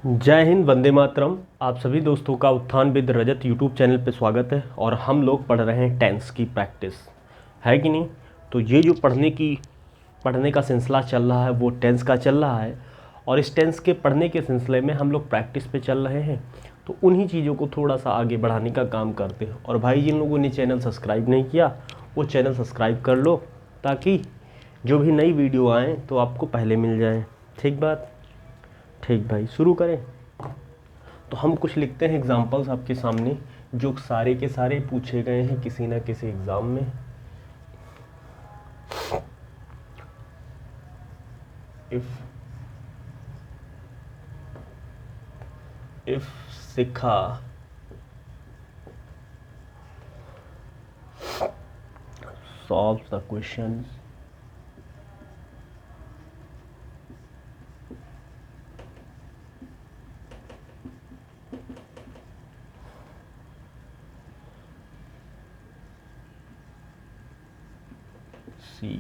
जय हिंद, वंदे मातरम। आप सभी दोस्तों का उत्थान विद रजत यूट्यूब चैनल पे स्वागत है। और हम लोग पढ़ रहे हैं टेंस की प्रैक्टिस, है कि नहीं। तो ये जो पढ़ने का सिलसिला चल रहा है वो टेंस का चल रहा है। और इस टेंस के पढ़ने के सिलसिले में हम लोग प्रैक्टिस पे चल रहे हैं। तो उन्हीं चीज़ों को थोड़ा सा आगे बढ़ाने का काम करते हैं। और भाई जिन लोगों ने चैनल सब्सक्राइब नहीं किया वो चैनल सब्सक्राइब कर लो, ताकि जो भी नई वीडियो आए तो आपको पहले मिल जाए। ठीक बात। ठीक भाई, शुरू करें। तो हम कुछ लिखते हैं एग्जांपल्स आपके सामने, जो सारे के सारे पूछे गए हैं किसी ना किसी एग्ज़ाम में। If Shikha solves the questions, see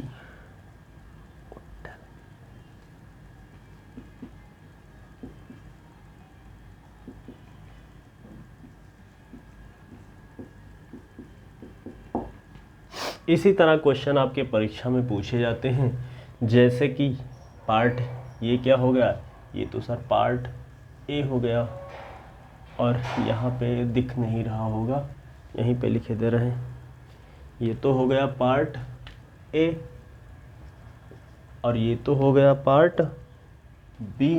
इसी तरह क्वेश्चन आपके परीक्षा में पूछे जाते हैं। जैसे कि पार्ट, ये क्या हो गया, ये तो सर पार्ट ए हो गया। और यहाँ पे दिख नहीं रहा होगा, यहीं पे लिखे दे रहे हैं। ये तो हो गया पार्ट ए, और ये तो हो गया पार्ट बी,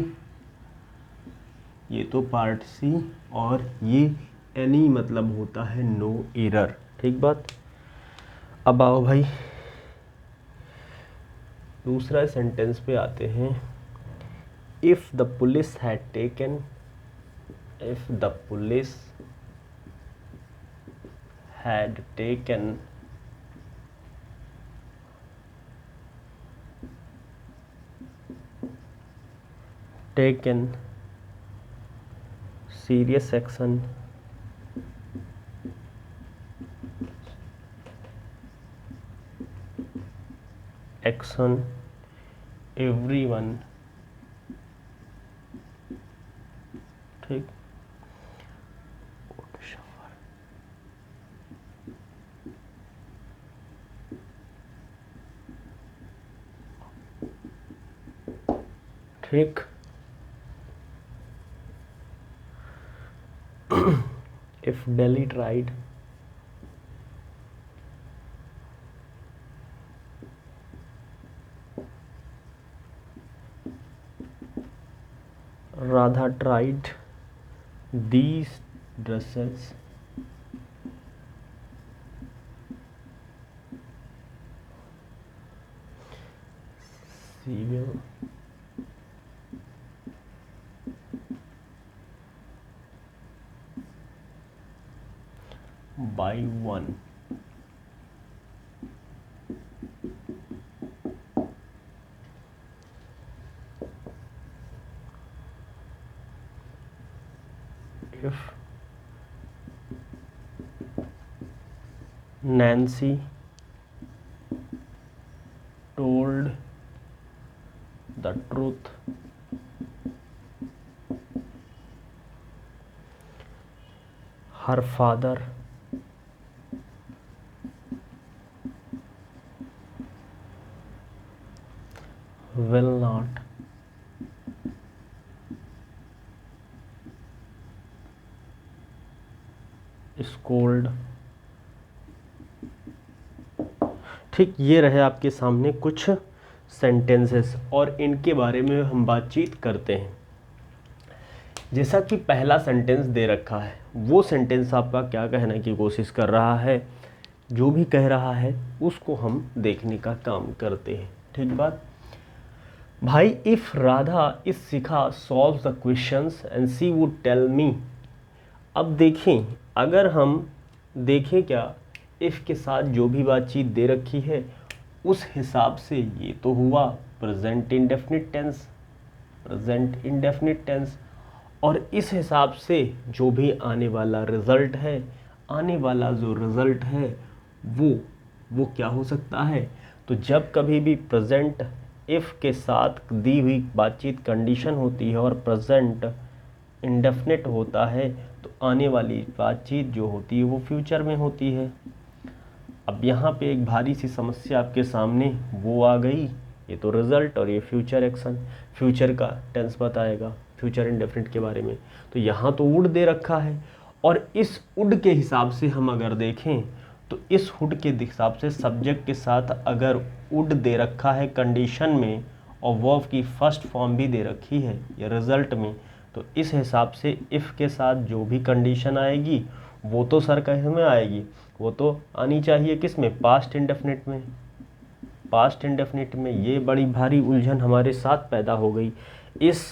ये तो पार्ट सी, और ये एनी मतलब होता है नो एरर। ठीक बात। अब आओ भाई दूसरा सेंटेंस पे आते हैं। If the police had taken serious action everyone, ठीक, ठीक। if Delhi tried Radha tried these dresses she will buy one। if Nancy told the truth her father will not scold। ठीक, ये रहे आपके सामने कुछ सेंटेंसेस, और इनके बारे में हम बातचीत करते हैं। जैसा कि पहला सेंटेंस दे रखा है, वो सेंटेंस आपका क्या कहने की कोशिश कर रहा है, जो भी कह रहा है उसको हम देखने का काम करते हैं। ठीक बात भाई। If Radha is Shikha solve the questions and she would tell me. अब देखें, अगर हम देखें क्या, इफ़ के साथ जो भी बातचीत दे रखी है उस हिसाब से ये तो हुआ प्रेजेंट इंडेफिनिट टेंस। और इस हिसाब से जो भी आने वाला रिज़ल्ट है, आने वाला जो रिज़ल्ट है वो क्या हो सकता है। तो जब कभी भी प्रेजेंट इफ़ के साथ दी हुई बातचीत कंडीशन होती है और प्रेजेंट इंडेफिनिट होता है तो आने वाली बातचीत जो होती है वो फ्यूचर में होती है। अब यहाँ पे एक भारी सी समस्या आपके सामने वो आ गई, ये तो रिजल्ट और ये फ्यूचर एक्शन, फ्यूचर का टेंस बताएगा फ्यूचर इंडेफिनिट के बारे में। तो यहाँ तो वुड दे रखा है और इस वुड के हिसाब से हम अगर देखें तो इस वुड के हिसाब से सब्जेक्ट के साथ अगर वुड दे रखा है कंडीशन में और वर्ब की फर्स्ट फॉर्म भी दे रखी है या रिजल्ट में, तो इस हिसाब से इफ़ के साथ जो भी कंडीशन आएगी वो तो सर कहे में आएगी, वो तो आनी चाहिए किस में, पास्ट इंडेफिनिट में। पास्ट इंडेफिनिट में ये बड़ी भारी उलझन हमारे साथ पैदा हो गई। इस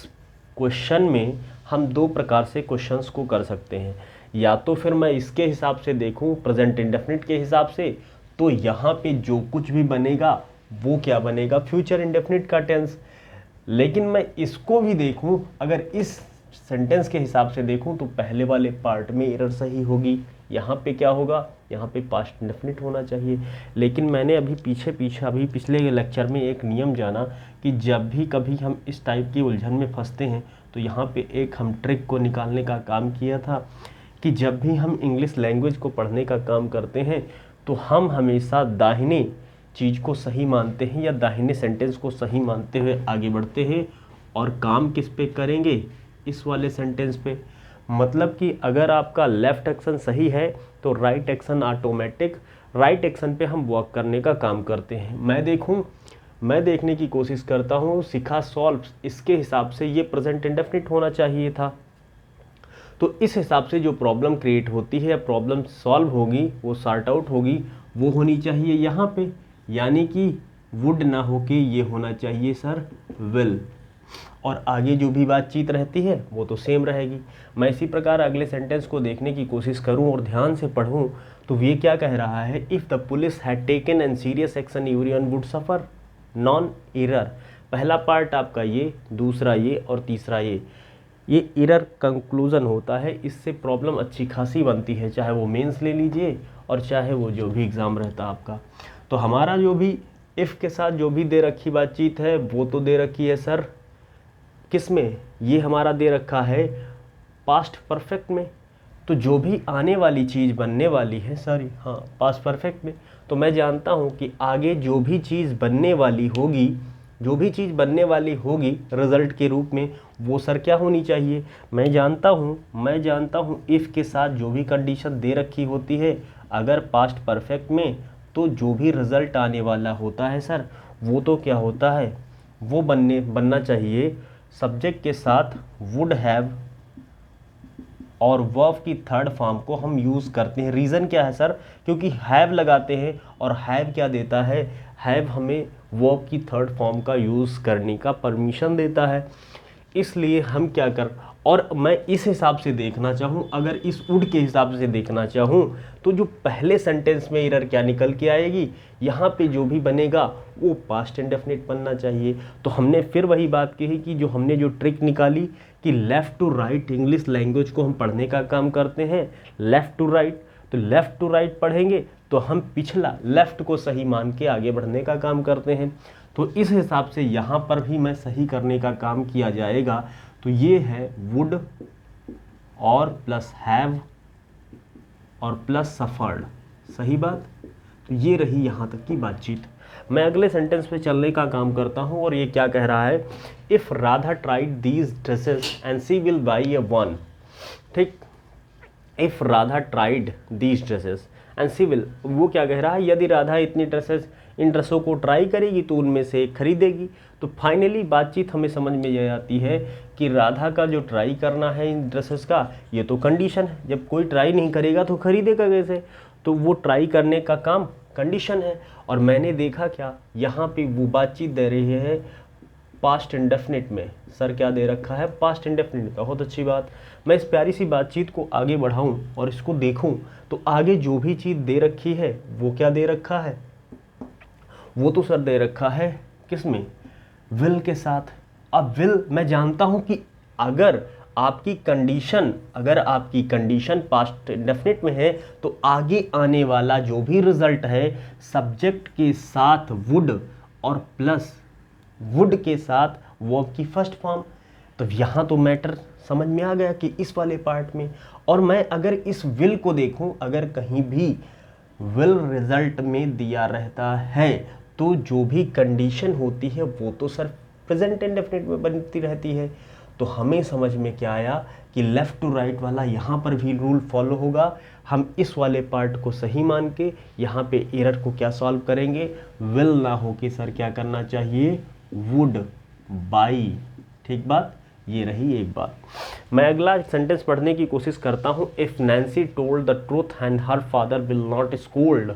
क्वेश्चन में हम दो प्रकार से क्वेश्चंस को कर सकते हैं, या तो फिर मैं इसके हिसाब से देखूं प्रेजेंट इंडेफिनिट के हिसाब से, तो यहाँ पे जो कुछ भी बनेगा वो क्या बनेगा, फ्यूचर इंडेफिनिट का टेंस। लेकिन मैं इसको भी देखूं, अगर इस सेंटेंस के हिसाब से देखूं तो पहले वाले पार्ट में एरर सही होगी, यहाँ पे क्या होगा, यहाँ पे पास्ट इंडेफिनिट होना चाहिए। लेकिन मैंने अभी पिछले लेक्चर में एक नियम जाना कि जब भी कभी हम इस टाइप की उलझन में फंसते हैं तो यहाँ पे एक हम ट्रिक को निकालने का काम किया था कि जब भी हम इंग्लिश लैंग्वेज को पढ़ने का काम करते हैं तो हम हमेशा दाहिने चीज़ को सही मानते हैं या दाहिने सेंटेंस को सही मानते हुए आगे बढ़ते हैं और काम किस पे करेंगे, इस वाले सेंटेंस पे। मतलब कि अगर आपका लेफ़्ट एक्शन सही है तो right action automatic right action पे हम वर्क करने का काम करते हैं। मैं देखने की कोशिश करता हूँ सिखा सॉल्व, इसके हिसाब से ये प्रेजेंट इंडेफिनिट होना चाहिए था। तो इस हिसाब से जो प्रॉब्लम क्रिएट होती है या प्रॉब्लम सॉल्व होगी वो सॉर्ट आउट होगी वो होनी चाहिए यहाँ पे, यानी कि वुड ना होके ये होना चाहिए सर विल, और आगे जो भी बातचीत रहती है वो तो सेम रहेगी। मैं इसी प्रकार अगले सेंटेंस को देखने की कोशिश करूं और ध्यान से पढ़ूं तो ये क्या कह रहा है, if the police had taken N serious action everyone would suffer non error. पहला पार्ट आपका ये, दूसरा ये और तीसरा ये एरर कंक्लूजन होता है। इससे प्रॉब्लम अच्छी खासी बनती है, चाहे वो मेंस ले लीजिए और चाहे वो जो भी एग्ज़ाम रहता आपका। तो हमारा जो भी इफ़ के साथ जो भी दे रखी बातचीत है वो तो दे रखी है सर किस में, ये हमारा दे रखा है पास्ट परफेक्ट में। तो जो भी आने वाली चीज़ बनने वाली है पास्ट परफेक्ट में, तो मैं जानता हूँ कि आगे जो भी चीज़ बनने वाली होगी रिजल्ट के रूप में वो सर क्या होनी चाहिए। मैं जानता हूँ इफ़ के साथ जो भी कंडीशन दे रखी होती है अगर पास्ट परफेक्ट में, तो जो भी रिजल्ट आने वाला होता है सर वो तो क्या होता है, वो बनना चाहिए सब्जेक्ट के साथ वुड हैव और वर्ब की थर्ड फॉर्म को हम यूज़ करते हैं। रीज़न क्या है सर, क्योंकि हैव लगाते हैं और हैव क्या देता है, हैव हमें वर्ब की थर्ड फॉर्म का यूज़ करने का परमिशन देता है। इसलिए हम क्या कर, और मैं इस हिसाब से देखना चाहूँ, अगर इस वुड के हिसाब से देखना चाहूँ तो जो पहले सेंटेंस में एरर क्या निकल के आएगी, यहाँ पे जो भी बनेगा वो पास्ट इंडेफिनिट बनना चाहिए। तो हमने फिर वही बात कही कि जो हमने जो ट्रिक निकाली कि left to right English language को हम पढ़ने का काम करते हैं, लेफ़्ट टू राइट, तो लेफ़्ट टू राइट पढ़ेंगे तो हम पिछला लेफ़्ट को सही मान के आगे बढ़ने का काम करते हैं। तो इस हिसाब से यहाँ पर भी मैं सही करने का काम किया जाएगा। तो ये है वुड और प्लस हैव और प्लस सफर्ड, सही बात। तो ये रही यहाँ तक की बातचीत। मैं अगले सेंटेंस पे चलने का काम करता हूँ और ये क्या कह रहा है, if Radha tried these dresses and she will buy a one. ठीक, if Radha tried these dresses and she will, वो क्या कह रहा है, यदि राधा इन ड्रेसों को ट्राई करेगी तो उनमें से एक खरीदेगी। तो फाइनली बातचीत हमें समझ में ये आती है कि राधा का जो ट्राई करना है इन ड्रेसेस का ये तो कंडीशन है, जब कोई ट्राई नहीं करेगा तो खरीदेगा कैसे, तो वो ट्राई करने का काम कंडीशन है। और मैंने देखा क्या, यहाँ पे वो बातचीत दे रही है पास्ट इंडेफिनिट में, सर क्या दे रखा है, पास्ट इंडेफिनिट। बहुत अच्छी बात। मैं इस प्यारी सी बातचीत को आगे बढ़ाऊं और इसको देखूं तो आगे जो भी चीज़ दे रखी है वो क्या दे रखा है, वो तो सर दे रखा है किस में, विल के साथ। अब विल मैं जानता हूं कि अगर आपकी कंडीशन पास्ट इंडेफिनिट में है तो आगे आने वाला जो भी रिजल्ट है सब्जेक्ट के साथ वुड और प्लस वुड के साथ वर्ब की फर्स्ट फॉर्म, तो यहाँ तो मैटर समझ में आ गया कि इस वाले पार्ट में, और मैं अगर इस विल को देखूं, अगर कहीं भी विल रिजल्ट में दिया रहता है तो जो भी कंडीशन होती है वो तो सर प्रेजेंट इंडेफिनिट में बनती रहती है। तो हमें समझ में क्या आया कि लेफ्ट टू राइट वाला यहाँ पर भी रूल फॉलो होगा। हम इस वाले पार्ट को सही मान के यहाँ पे एरर को क्या सॉल्व करेंगे, विल ना हो के सर क्या करना चाहिए, वुड बाई। ठीक बात, ये रही एक बात। मैं अगला सेंटेंस पढ़ने की कोशिश करता हूँ। If Nancy told the truth and her father will not scold.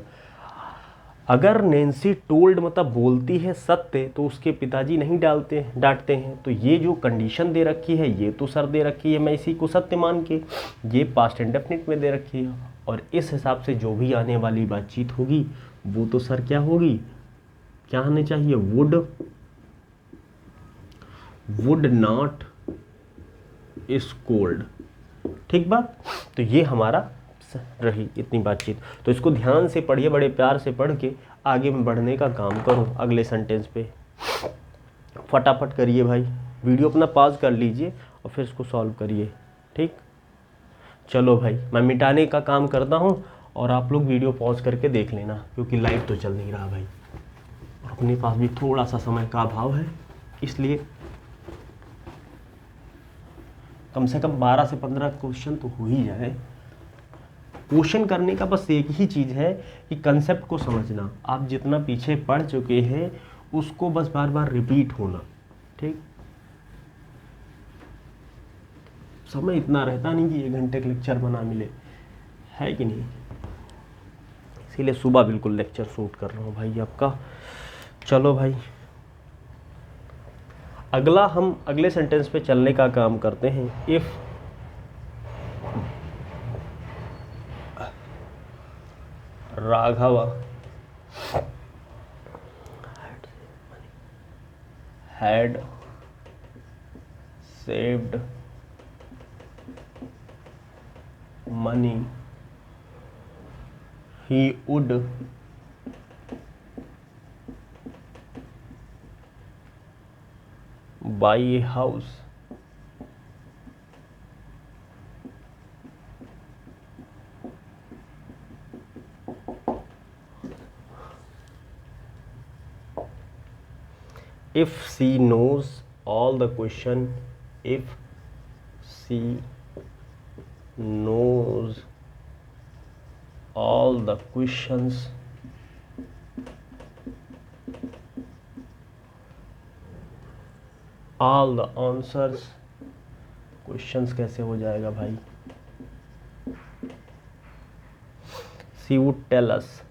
अगर नैन्सी टोल्ड मतलब बोलती है सत्य तो उसके पिताजी नहीं डांटते हैं। तो ये जो कंडीशन दे रखी है ये तो सर दे रखी है, मैं इसी को सत्य मान के, ये पास्ट इंडेफिनिट में दे रखी है, और इस हिसाब से जो भी आने वाली बातचीत होगी वो तो सर क्या होगी, क्या आने चाहिए, वुड नॉट स्कोल्ड। ठीक बात। तो ये हमारा रही इतनी बातचीत। तो इसको ध्यान से पढ़िए, बड़े प्यार से पढ़ के आगे में बढ़ने का काम करो। अगले सेंटेंस पे फटाफट करिए भाई, वीडियो अपना पॉज कर लीजिए और फिर इसको सॉल्व करिए। ठीक, चलो भाई मैं मिटाने का काम करता हूँ और आप लोग वीडियो पॉज करके देख लेना, क्योंकि लाइव तो चल नहीं रहा भाई और अपने पास भी थोड़ा सा समय का अभाव है, इसलिए कम से कम 12 से 15 क्वेश्चन तो हो ही जाए। क्वेश्चन करने का बस एक ही चीज़ है कि कंसेप्ट को समझना। आप जितना पीछे पढ़ चुके हैं उसको बस बार बार रिपीट होना। ठीक, समय इतना रहता नहीं कि 1 घंटे का लेक्चर बना मिले, है कि नहीं, इसीलिए सुबह बिल्कुल लेक्चर शूट कर रहा हूँ भाई आपका। चलो भाई, अगला हम अगले सेंटेंस पे चलने का काम करते हैं। If Raghav had saved money he would buy a house। if she knows all the question, if she knows all the questions, all the answers, questions कैसे हो जाएगा भाई, she would tell us।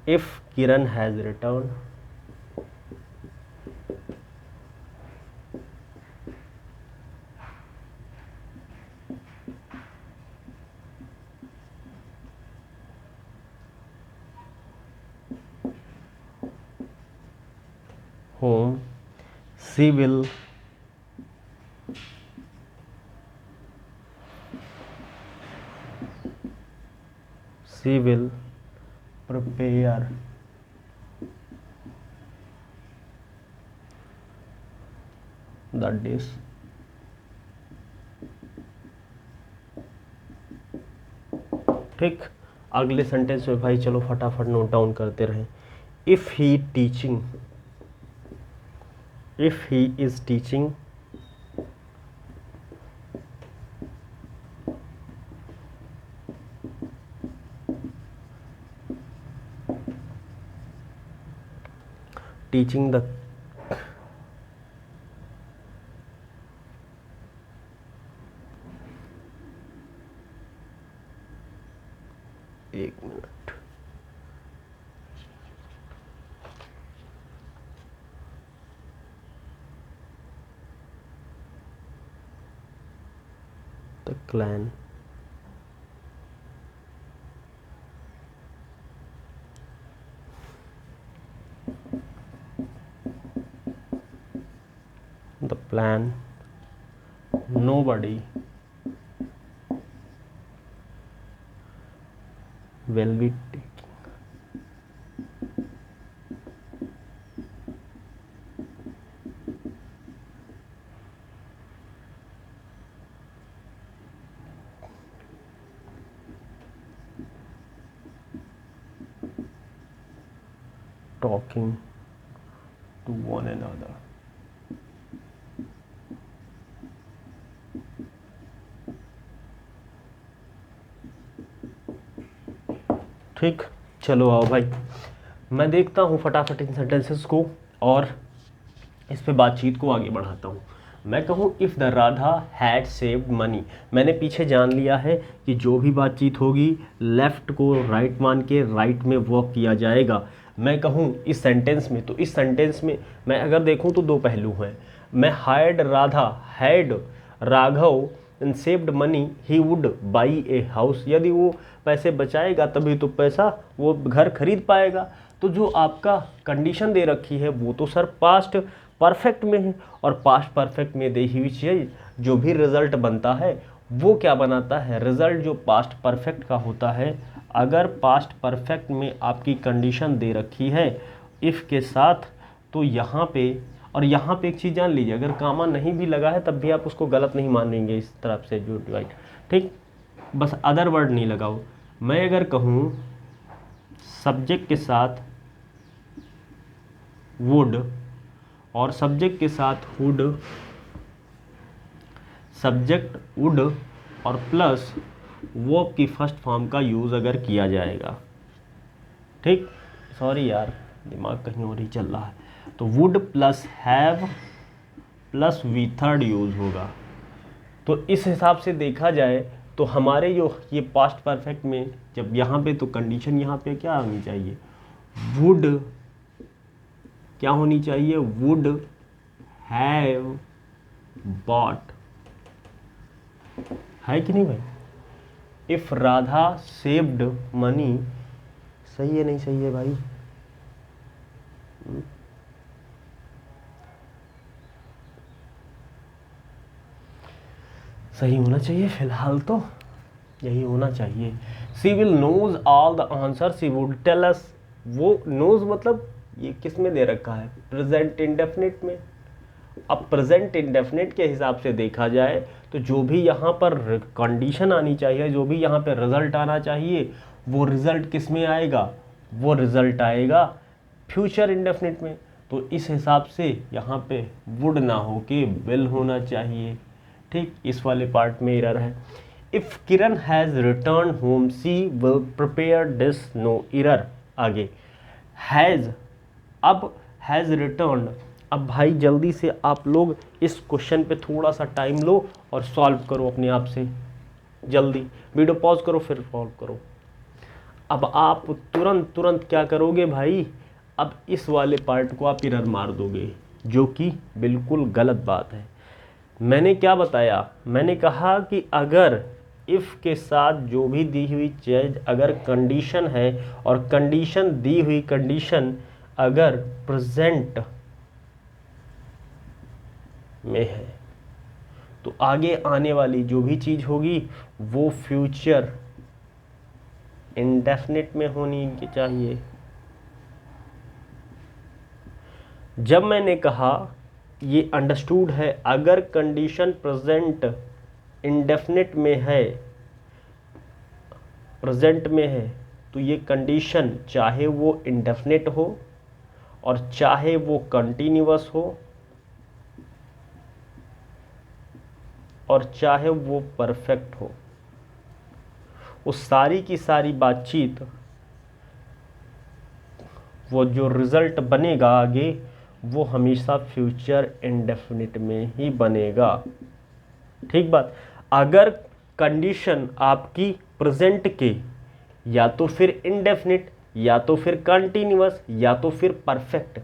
if Kiran has returned, home, she will prepare the dish। ठीक, अगले sentence में भाई चलो फटाफट नोट डाउन करते रहें। If he is teaching, teaching the एक minute, the clan the plan nobody will be taking talking to one another. ठीक, चलो आओ भाई, मैं देखता हूँ फटाफट इन सेंटेंसेस को और इस पे बातचीत को आगे बढ़ाता हूँ। मैं कहूँ if the Radha had saved money, मैंने पीछे जान लिया है कि जो भी बातचीत होगी लेफ़्ट को राइट मान के राइट में वॉक किया जाएगा। मैं कहूँ इस सेंटेंस में, तो इस सेंटेंस में मैं अगर देखूँ तो दो पहलू हैं। मैं had Radha, had Raghav and saved money he would buy a house, यदि वो पैसे बचाएगा तभी तो पैसा वो घर खरीद पाएगा। तो जो आपका कंडीशन दे रखी है वो तो सर पास्ट परफेक्ट में है, और पास्ट परफेक्ट में दी हुई चीज़ जो भी रिज़ल्ट बनता है वो क्या बनाता है, रिज़ल्ट जो पास्ट परफेक्ट का होता है। अगर पास्ट परफेक्ट में आपकी कंडीशन दे रखी है इफ़ के साथ, तो यहाँ पे और यहाँ पे एक चीज़ जान लीजिए, अगर कामा नहीं भी लगा है तब भी आप उसको गलत नहीं मानेंगे इस तरफ से जो डिवाइड, ठीक, बस अदर वर्ड नहीं लगाओ। मैं अगर कहूँ सब्जेक्ट के साथ वुड और सब्जेक्ट के साथ वुड, सब्जेक्ट वुड और प्लस वर्ब की फर्स्ट फॉर्म का यूज़ अगर किया जाएगा, ठीक, सॉरी यार दिमाग कहीं और ही चल रहा है, तो would plus have plus V third use होगा। तो इस हिसाब से देखा जाए तो हमारे जो ये पास्ट परफेक्ट में जब यहाँ पे, तो कंडीशन यहाँ पे क्या होनी चाहिए, वुड क्या होनी चाहिए, वुड हैव बॉट, है कि नहीं भाई। इफ राधा सेव्ड मनी, सही है नहीं सही है भाई, सही होना चाहिए, फिलहाल तो यही होना चाहिए। She will knows all the answer, she would tell us, वो नोज मतलब ये किस में दे रखा है, प्रेजेंट इंडेफिनिट में। अब प्रेजेंट इंडेफिनिट के हिसाब से देखा जाए तो जो भी यहाँ पर कंडीशन आनी चाहिए, जो भी यहाँ पे रिजल्ट आना चाहिए, वो रिजल्ट किस में आएगा, वो रिजल्ट आएगा फ्यूचर इंडेफिनिट में। तो इस हिसाब से यहाँ पे वुड ना हो के विल होना चाहिए, ठीक, इस वाले पार्ट में एरर है। If Kiran has return home she will prepare dish, no error. आगे हैज़, अब हैज़ रिटर्न, अब भाई जल्दी से आप लोग इस क्वेश्चन पे थोड़ा सा टाइम लो और सॉल्व करो अपने आप से, जल्दी वीडियो पॉज करो फिर सॉल्व करो। अब आप तुरंत क्या करोगे भाई, अब इस वाले पार्ट को आप एरर मार दोगे, जो कि बिल्कुल गलत बात है। मैंने क्या बताया, मैंने कहा कि अगर इफ़ के साथ जो भी दी हुई चीज़ अगर कंडीशन है और कंडीशन दी हुई कंडीशन अगर प्रेजेंट में है, तो आगे आने वाली जो भी चीज़ होगी वो फ्यूचर इंडेफिनिट में होनी चाहिए। जब मैंने कहा ये अंडरस्टूड है, अगर कंडीशन प्रेजेंट इंडेफिनिट में है, प्रेजेंट में है, तो ये कंडीशन चाहे वो इंडेफिनिट हो और चाहे वो कंटिन्यूअस हो और चाहे वो परफेक्ट हो, वो सारी की सारी बातचीत, वो जो रिज़ल्ट बनेगा आगे वो हमेशा फ्यूचर इंडेफिनिट में ही बनेगा, ठीक बात। अगर कंडीशन आपकी प्रेजेंट के या तो फिर इंडेफिनिट या तो फिर कंटिन्यूअस या तो फिर परफेक्ट,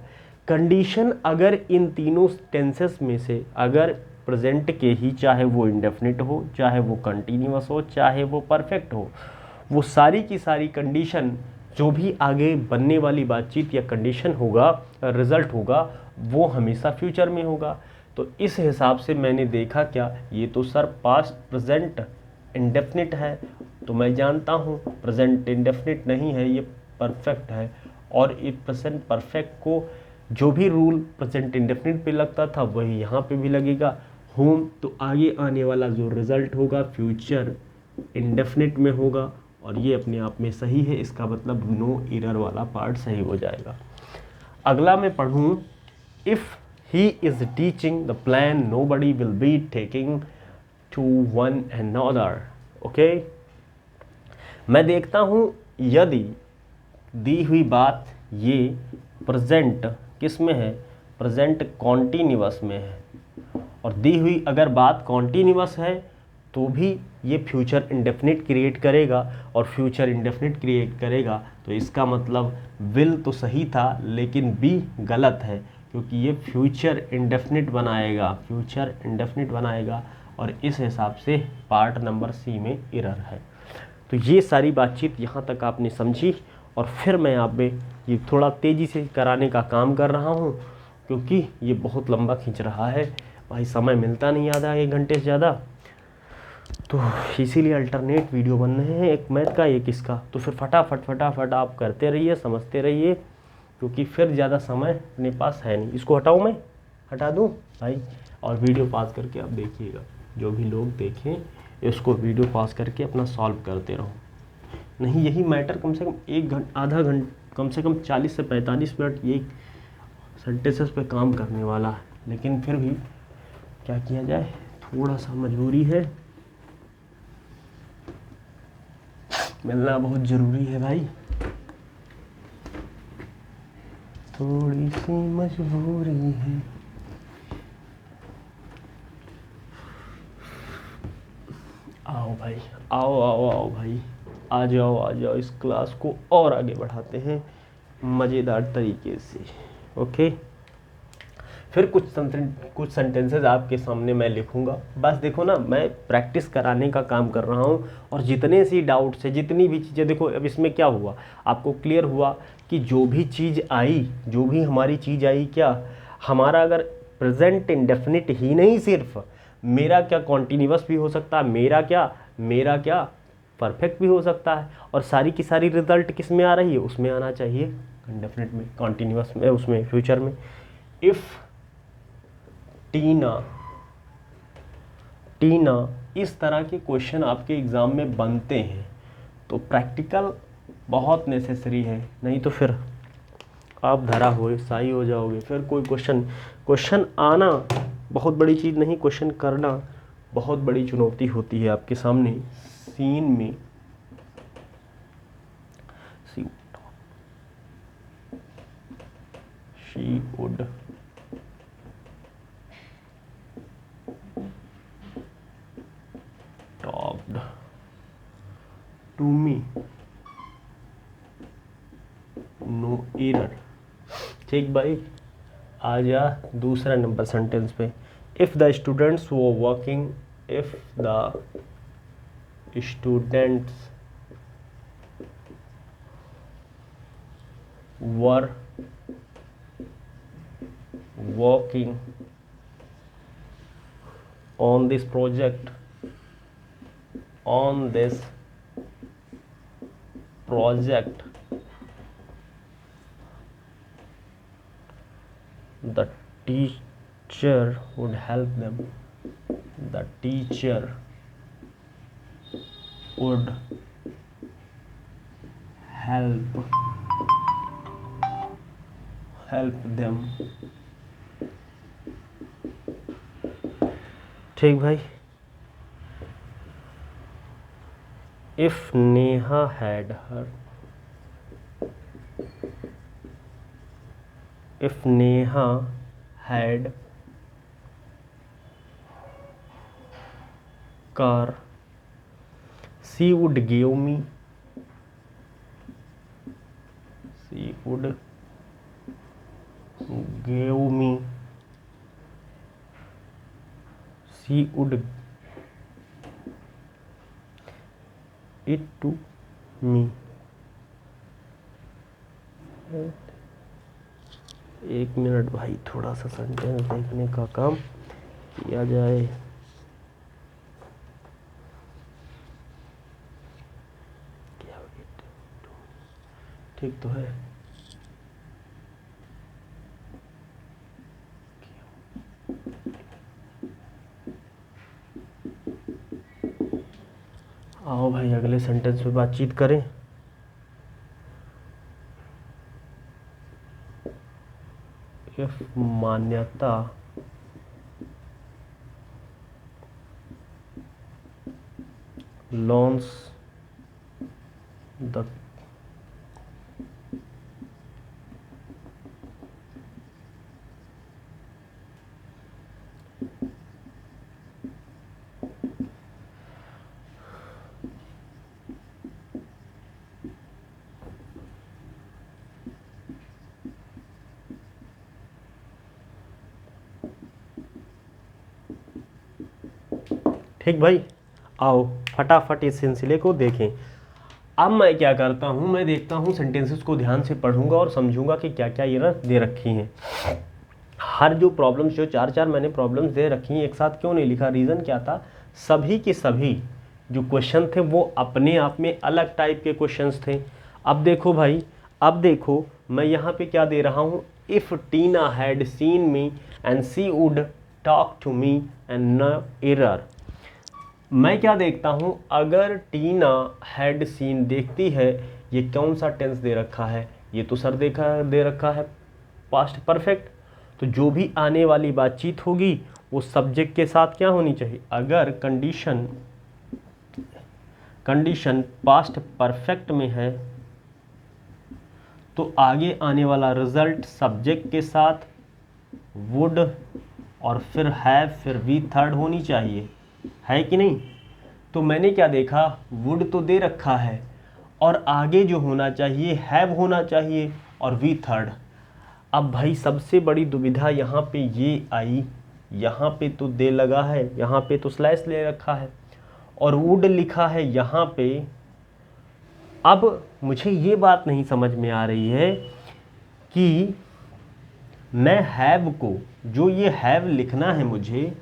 कंडीशन अगर इन तीनों टेंसेस में से अगर प्रेजेंट के ही, चाहे वो इंडेफिनिट हो, चाहे वो कंटिन्यूअस हो, चाहे वो परफेक्ट हो, वो सारी की सारी कंडीशन जो भी आगे बनने वाली बातचीत या कंडीशन होगा, रिजल्ट होगा, वो हमेशा फ्यूचर में होगा। तो इस हिसाब से मैंने देखा क्या, ये तो सर पास्ट प्रेजेंट इंडेफिनिट है, तो मैं जानता हूँ प्रेजेंट इंडेफिनिट नहीं है, ये परफेक्ट है। और ये प्रेजेंट परफेक्ट को जो भी रूल प्रेजेंट इंडेफिनिट पे लगता था वही यहाँ पे भी लगेगा। होम तो आगे आने वाला जो रिजल्ट होगा फ्यूचर इंडेफिनिट में होगा, और ये अपने आप में सही है, इसका मतलब नो एरर वाला पार्ट सही हो जाएगा। अगला मैं पढ़ूँ, if he is teaching the plan nobody will be taking to one another. Okay, मैं देखता हूँ यदि दी हुई बात ये प्रेजेंट किस में है, प्रेजेंट कॉन्टीन्यूअस में है, और दी हुई अगर बात कॉन्टीन्यूअस है तो भी ये फ्यूचर इंडेफिनिट क्रिएट करेगा, और फ्यूचर इंडेफिनिट क्रिएट करेगा तो इसका मतलब विल तो सही था लेकिन बी गलत है, क्योंकि ये फ्यूचर इंडेफिनिट बनाएगा, फ्यूचर इंडेफिनिट बनाएगा, और इस हिसाब से पार्ट नंबर सी में एरर है। तो ये सारी बातचीत यहाँ तक आपने समझी, और फिर मैं आप में ये थोड़ा तेज़ी से कराने का काम कर रहा हूँ, क्योंकि ये बहुत लंबा खींच रहा है भाई, समय मिलता नहीं आधा 1 घंटे से ज़्यादा, तो इसीलिए अल्टरनेट वीडियो बन रहे हैं, एक मैथ का एक इसका। तो फिर फटाफट आप करते रहिए, समझते रहिए, क्योंकि फिर ज़्यादा समय अपने पास है नहीं। इसको हटाऊँ, मैं हटा दूँ भाई, और वीडियो पास करके आप देखिएगा, जो भी लोग देखें इसको वीडियो पास करके अपना सॉल्व करते रहो। नहीं यही मैटर कम से कम 1 घंटा आधा घंटा, कम से कम 40 से 45 मिनट ये सेंटेंसेस पे काम करने वाला है, लेकिन फिर भी क्या किया जाए, थोड़ा सा मजबूरी है, मिलना बहुत ज़रूरी है भाई, थोड़ी सी मजबूरी है। आओ भाई, आओ भाई, आ जाओ, इस क्लास को और आगे बढ़ाते हैं मज़ेदार तरीके से। ओके, फिर कुछ सेंटेंसेस आपके सामने मैं लिखूंगा, बस देखो ना, मैं प्रैक्टिस कराने का काम कर रहा हूँ, और जितने सी डाउट्स है, जितनी भी चीज़ें, देखो अब इसमें क्या हुआ, आपको क्लियर हुआ कि जो भी चीज़ आई, जो भी हमारी चीज़ आई, क्या हमारा अगर प्रेजेंट इंडेफिनिट ही नहीं, सिर्फ मेरा क्या कॉन्टीन्यूअस भी हो सकता है, मेरा क्या परफेक्ट भी हो सकता है, और सारी की सारी रिजल्ट किस में आ रही है, उसमें आना चाहिए इंडेफिनिट में, कॉन्टीन्यूअस में, उसमें फ्यूचर में। इफ़ टीना इस तरह के क्वेश्चन आपके एग्ज़ाम में बनते हैं तो प्रैक्टिकल बहुत नेसेसरी है, नहीं तो फिर आप धरा हुए साई हो जाओगे। फिर कोई क्वेश्चन आना बहुत बड़ी चीज़ नहीं, क्वेश्चन करना बहुत बड़ी चुनौती होती है आपके सामने। सीन में she would talked to me, no error. ठीक भाई, आ जा दूसरा नंबर सेंटेंस पे। If the students were working, if the students were working on this project, the teacher would help them, the teacher would help them। ठीक भाई, if Neha had car, she would give me it to me। एक minute भाई, थोड़ा सा sentence देखने का काम किया जाए। ठीक तो है। आओ भाई अगले सेंटेंस पे बातचीत करें। इफ मान्यता loans the ठीक भाई, आओ फटाफट इस सिलसिले को देखें। अब मैं क्या करता हूँ, मैं देखता हूँ सेंटेंसेस को ध्यान से पढ़ूंगा और समझूंगा कि क्या क्या एरर दे रखी हैं। हर जो प्रॉब्लम्स, जो चार चार मैंने प्रॉब्लम्स दे रखी हैं, एक साथ क्यों नहीं लिखा, रीज़न क्या था, सभी के सभी जो क्वेश्चन थे वो अपने आप में अलग टाइप के क्वेश्चंस थे। अब देखो भाई, अब देखो मैं यहाँ पे क्या दे रहा हूँ, if Tina had seen me and she would talk to me and no error. मैं क्या देखता हूँ, अगर टीना हैड सीन देखती है, ये कौन सा टेंस दे रखा है, ये तो सर दे रखा है पास्ट परफेक्ट। तो जो भी आने वाली बातचीत होगी वो सब्जेक्ट के साथ क्या होनी चाहिए, अगर कंडीशन पास्ट परफेक्ट में है तो आगे आने वाला रिजल्ट सब्जेक्ट के साथ वुड और फिर हैव फिर वी थर्ड होनी चाहिए, है कि नहीं। तो मैंने क्या देखा, वुड तो दे रखा है और आगे जो होना चाहिए हैव होना चाहिए और वी थर्ड। अब भाई सबसे बड़ी दुविधा यहाँ पे ये आई, यहाँ पे तो दे लगा है, यहाँ पे तो स्लैश ले रखा है और वुड लिखा है यहाँ पे। अब मुझे ये बात नहीं समझ में आ रही है कि मैं हैव को, जो ये हैव लिखना है मुझे,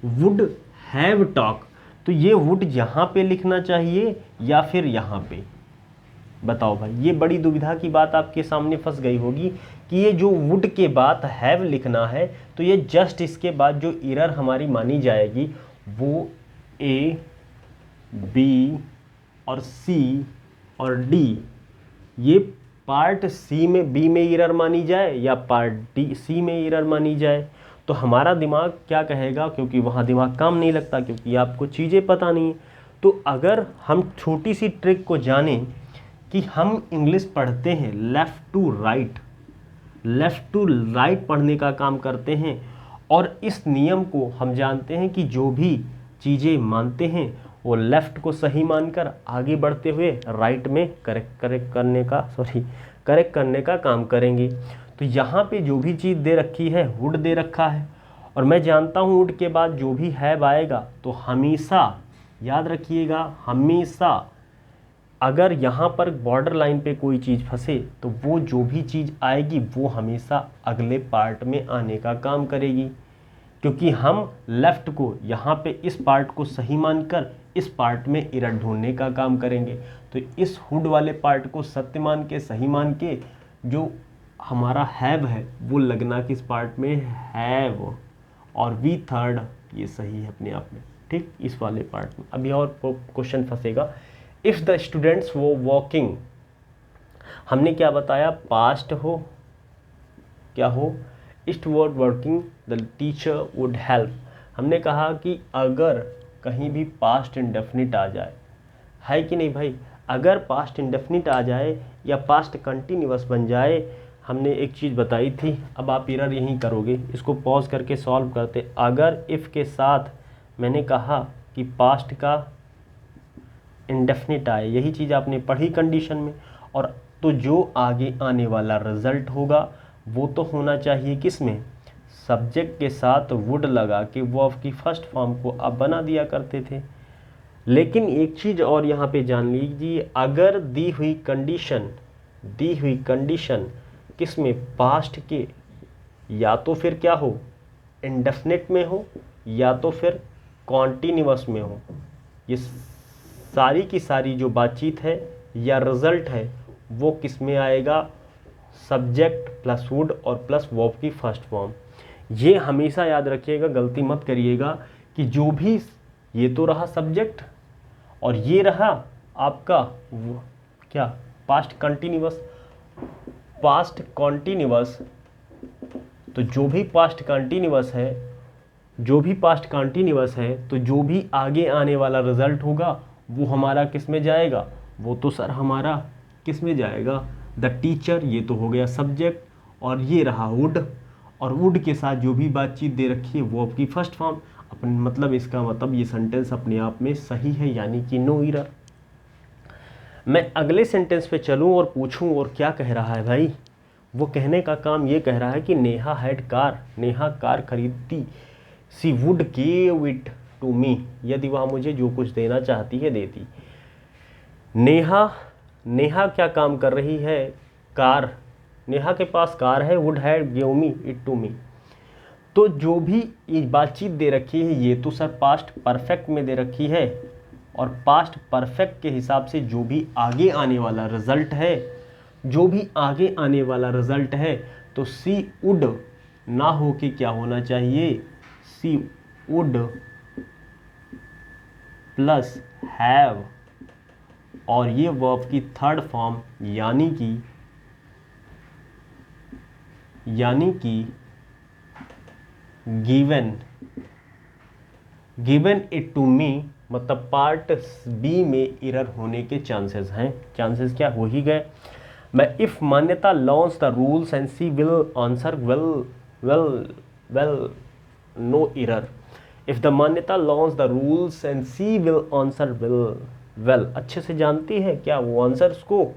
वुड हैव टॉक, तो ये वुड यहाँ पे लिखना चाहिए या फिर यहाँ पे, बताओ भाई। ये बड़ी दुविधा की बात आपके सामने फंस गई होगी कि ये जो वुड के बाद हैव लिखना है, तो ये जस्ट इसके बाद जो एरर हमारी मानी जाएगी वो ए, बी और सी और डी, ये पार्ट सी में बी में एरर मानी जाए या पार्ट डी सी में एरर मानी जाए। तो हमारा दिमाग क्या कहेगा, क्योंकि वहाँ दिमाग काम नहीं लगता, क्योंकि आपको चीज़ें पता नहीं है। तो अगर हम छोटी सी ट्रिक को जानें कि हम इंग्लिश पढ़ते हैं लेफ़्ट टू राइट पढ़ने का काम करते हैं, और इस नियम को हम जानते हैं कि जो भी चीज़ें मानते हैं वो लेफ़्ट को सही मानकर आगे बढ़ते हुए राइट में करेक्ट करने का काम करेंगे। तो यहाँ पे जो भी चीज़ दे रखी है, वुड दे रखा है, और मैं जानता हूँ वुड के बाद जो भी हैव आएगा तो हमेशा याद रखिएगा, हमेशा अगर यहाँ पर बॉर्डर लाइन पे कोई चीज़ फंसे तो वो जो भी चीज़ आएगी वो हमेशा अगले पार्ट में आने का काम करेगी, क्योंकि हम लेफ़्ट को यहाँ पे इस पार्ट को सही मानकर इस पार्ट में एरर ढूंढने का काम करेंगे। तो इस हुड वाले पार्ट को सत्य मान के, सही मान के, जो हमारा हैव है वो लगना किस पार्ट में, हैव, और वी थर्ड ये सही है अपने आप में, ठीक, इस वाले पार्ट में। अभी और क्वेश्चन फंसेगा, इफ़ द स्टूडेंट्स वो वॉकिंग, हमने क्या बताया, पास्ट हो, क्या हो, eastward working the teacher would help. हमने कहा कि अगर कहीं भी पास्ट इंडेफिनिट आ जाए, है कि नहीं भाई, अगर पास्ट इंडेफिनिट आ जाए या पास्ट कंटिन्यूअस बन जाए, हमने एक चीज़ बताई थी, अब आप एरर यहीं करोगे, इसको पॉज करके सॉल्व करते। अगर इफ़ के साथ मैंने कहा कि पास्ट का इंडेफिनिट आए, यही चीज़ आपने पढ़ी कंडीशन में, और तो जो आगे आने वाला रिजल्ट होगा वो तो होना चाहिए किस में, सब्जेक्ट के साथ वुड लगा के वर्ब की फर्स्ट फॉर्म को आप बना दिया करते थे। लेकिन एक चीज़ और यहाँ पे जान लीजिए, अगर दी हुई कंडीशन किस में, पास्ट के, या तो फिर क्या हो, इंडेफिनिट में हो या तो फिर कॉन्टिन्यूअस में हो। ये सारी की सारी जो बातचीत है या रिजल्ट है वो किस में आएगा, सब्जेक्ट प्लस वुड और प्लस वर्ब की फर्स्ट फॉर्म। ये हमेशा याद रखिएगा, गलती मत करिएगा कि जो भी, ये तो रहा सब्जेक्ट और ये रहा आपका क्या, पास्ट कंटिन्यूअस। पास्ट कॉन्टिन्यूअस, तो जो भी पास्ट कंटिन्यूअस है, जो भी पास्ट कंटिन्यूअस है, तो जो भी आगे आने वाला रिजल्ट होगा वो हमारा किस में जाएगा, वो तो सर हमारा किस में जाएगा, द टीचर। ये तो हो गया सब्जेक्ट और ये रहा वुड, और वुड के साथ जो भी बातचीत दे रखी है वो आपकी फर्स्ट फॉर्म। अपन मतलब इसका मतलब ये सेंटेंस अपने आप में सही है, यानी कि नो एरर। मैं अगले सेंटेंस पे चलूं और पूछूं और क्या कह रहा है भाई, वो कहने का काम ये कह रहा है कि Neha had car, Neha car खरीदती, she would give it to me, यदि वह मुझे जो कुछ देना चाहती है देती। नेहा क्या काम कर रही है, कार, नेहा के पास कार है, would had give me it to me. तो जो भी ये बातचीत दे रखी है ये तो सर पास्ट परफेक्ट में दे रखी है, और पास्ट परफेक्ट के हिसाब से जो भी आगे आने वाला रिजल्ट है, जो भी आगे आने वाला रिजल्ट है, तो सी वुड ना हो के क्या होना चाहिए, सी वुड प्लस हैव, और ये वर्ब की थर्ड फॉर्म यानी कि गिवन इट टू मी, मतलब पार्ट बी में एरर होने के चांसेस हैं। चांसेस क्या हो ही गए। मैं if Manyata launch the rules and she will answer well no error. If the Manyata launch the rules and she will answer well, अच्छे से जानती है क्या, वो आंसर्स को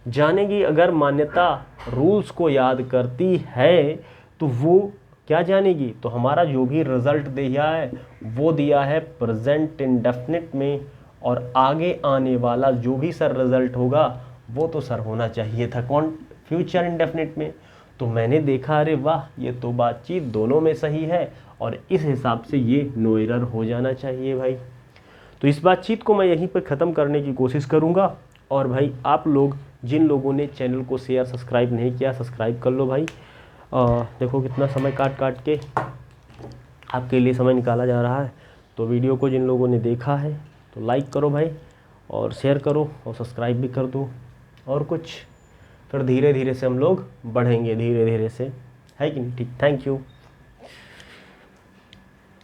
जानेगी। अगर मान्यता रूल्स को याद करती है तो वो क्या जानेगी, तो हमारा जो भी रिजल्ट दिया है वो दिया है प्रेजेंट इंडेफिनिट में, और आगे आने वाला जो भी सर रिजल्ट होगा वो तो सर होना चाहिए था कौन, फ्यूचर इंडेफिनिट में। तो मैंने देखा अरे वाह, ये तो बातचीत दोनों में सही है, और इस हिसाब से ये नो एरर हो जाना चाहिए भाई। तो इस बातचीत को मैं यहीं पर ख़त्म करने की कोशिश करूँगा। और भाई आप लोग जिन लोगों ने चैनल को शेयर सब्सक्राइब नहीं किया, सब्सक्राइब कर लो भाई। देखो कितना समय काट के आपके लिए समय निकाला जा रहा है। तो वीडियो को जिन लोगों ने देखा है तो लाइक करो भाई, और शेयर करो, और सब्सक्राइब भी कर दो, और कुछ फिर धीरे धीरे से हम लोग बढ़ेंगे, धीरे धीरे से, है कि नहीं। ठीक, थैंक यू।